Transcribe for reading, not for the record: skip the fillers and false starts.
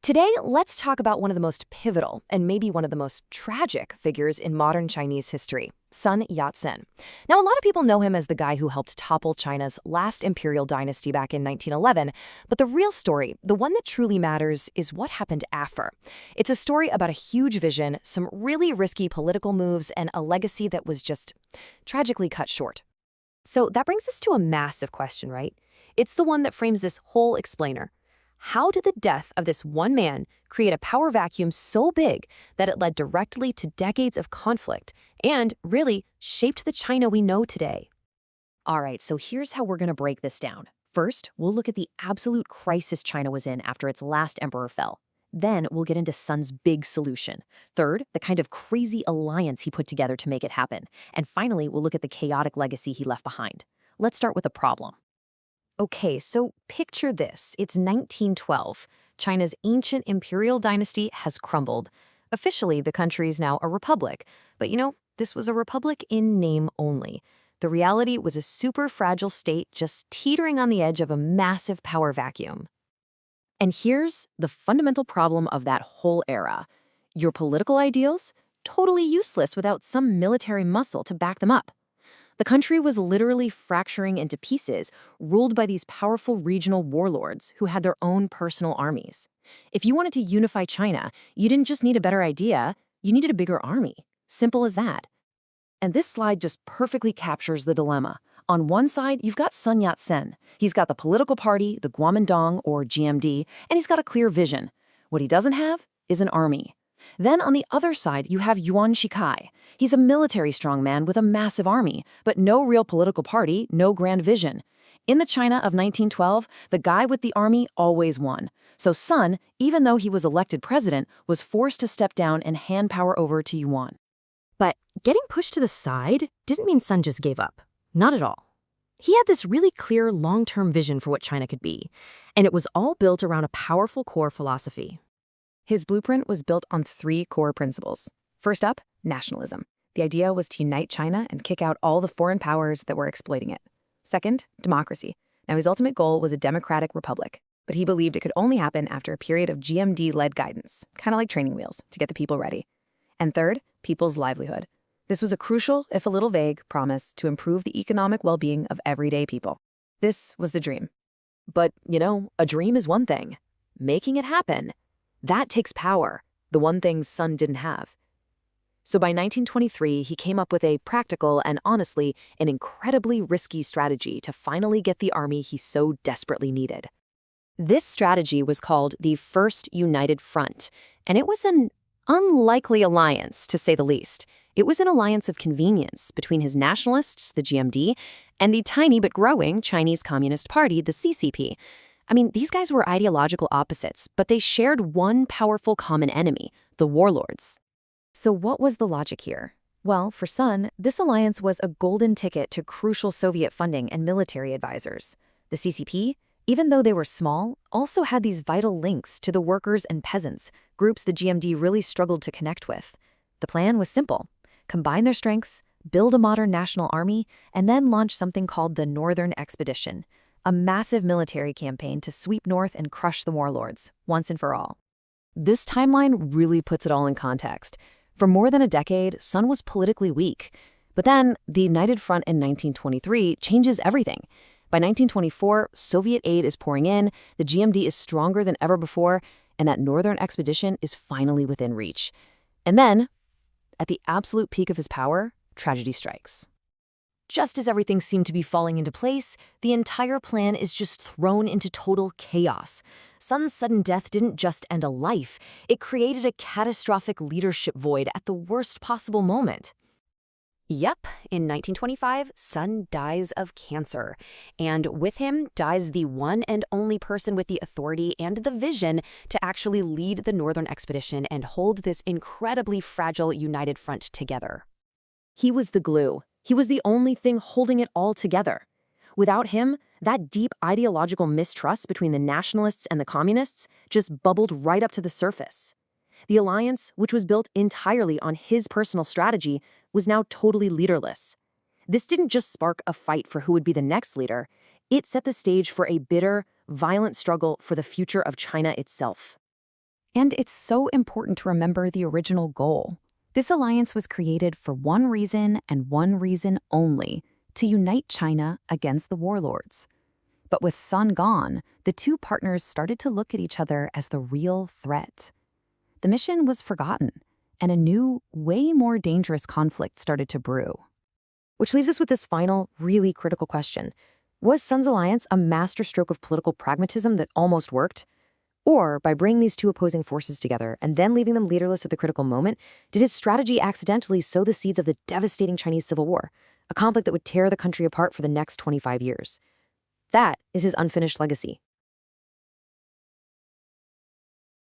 Today, let's talk about one of the most pivotal and maybe one of the most tragic figures in modern Chinese history, Sun Yat-sen. Now, a lot of people know him as the guy who helped topple China's last imperial dynasty back in 1911, but the real story, the one that truly matters, is what happened after. It's a story about a huge vision, some really risky political moves, and a legacy that was just tragically cut short. So that brings us to a massive question, right? It's the one that frames this whole explainer. How did the death of this one man create a power vacuum so big that it led directly to decades of conflict and, really, shaped the China we know today? All right, so here's how we're going to break this down. First, we'll look at the absolute crisis China was in after its last emperor fell. Then we'll get into Sun's big solution. Third, the kind of crazy alliance he put together to make it happen. And finally, we'll look at the chaotic legacy he left behind. Let's start with the problem. Okay, so picture this. It's 1912. China's ancient imperial dynasty has crumbled. Officially, the country is now a republic. But this was a republic in name only. The reality was a super fragile state just teetering on the edge of a massive power vacuum. And here's the fundamental problem of that whole era. Your political ideals? Totally useless without some military muscle to back them up. The country was literally fracturing into pieces, ruled by these powerful regional warlords who had their own personal armies. If you wanted to unify China, you didn't just need a better idea, you needed a bigger army. Simple as that. And this slide just perfectly captures the dilemma. On one side, you've got Sun Yat-sen. He's got the political party, the Kuomintang, or GMD, and he's got a clear vision. What he doesn't have is an army. Then on the other side, you have Yuan Shikai. He's a military strongman with a massive army, but no real political party, no grand vision. In the China of 1912, the guy with the army always won. So Sun, even though he was elected president, was forced to step down and hand power over to Yuan. But getting pushed to the side didn't mean Sun just gave up. Not at all. He had this really clear long-term vision for what China could be, and it was all built around a powerful core philosophy. His blueprint was built on three core principles. First up, nationalism. The idea was to unite China and kick out all the foreign powers that were exploiting it. Second, democracy. Now, his ultimate goal was a democratic republic, but he believed it could only happen after a period of GMD-led guidance, kind of like training wheels, to get the people ready. And third, people's livelihood. This was a crucial, if a little vague, promise to improve the economic well-being of everyday people. This was the dream. But, a dream is one thing. Making it happen, that takes power, the one thing Sun didn't have. So by 1923, he came up with a practical and honestly, an incredibly risky strategy to finally get the army he so desperately needed. This strategy was called the First United Front, and it was an unlikely alliance, to say the least. It was an alliance of convenience between his nationalists, the GMD, and the tiny but growing Chinese Communist Party, the CCP. These guys were ideological opposites, but they shared one powerful common enemy, the warlords. So what was the logic here? Well, for Sun, this alliance was a golden ticket to crucial Soviet funding and military advisors. The CCP, even though they were small, also had these vital links to the workers and peasants, groups the GMD really struggled to connect with. The plan was simple. Combine their strengths, build a modern national army, and then launch something called the Northern Expedition, a massive military campaign to sweep north and crush the warlords, once and for all. This timeline really puts it all in context. For more than a decade, Sun was politically weak. But then, the United Front in 1923 changes everything. By 1924, Soviet aid is pouring in, the GMD is stronger than ever before, and that Northern Expedition is finally within reach. And then, at the absolute peak of his power, tragedy strikes. Just as everything seemed to be falling into place, the entire plan is just thrown into total chaos. Sun's sudden death didn't just end a life, it created a catastrophic leadership void at the worst possible moment. Yep, in 1925, Sun dies of cancer. And with him dies the one and only person with the authority and the vision to actually lead the Northern Expedition and hold this incredibly fragile United Front together. He was the glue. He was the only thing holding it all together. Without him, that deep ideological mistrust between the nationalists and the communists just bubbled right up to the surface. The alliance, which was built entirely on his personal strategy, was now totally leaderless. This didn't just spark a fight for who would be the next leader, it set the stage for a bitter, violent struggle for the future of China itself. And it's so important to remember the original goal. This alliance was created for one reason and one reason only: to unite China against the warlords. But with Sun gone, the two partners started to look at each other as the real threat. The mission was forgotten, and a new, way more dangerous conflict started to brew. Which leaves us with this final, really critical question. Was Sun's alliance a masterstroke of political pragmatism that almost worked? Or, by bringing these two opposing forces together and then leaving them leaderless at the critical moment, did his strategy accidentally sow the seeds of the devastating Chinese Civil War, a conflict that would tear the country apart for the next 25 years? That is his unfinished legacy.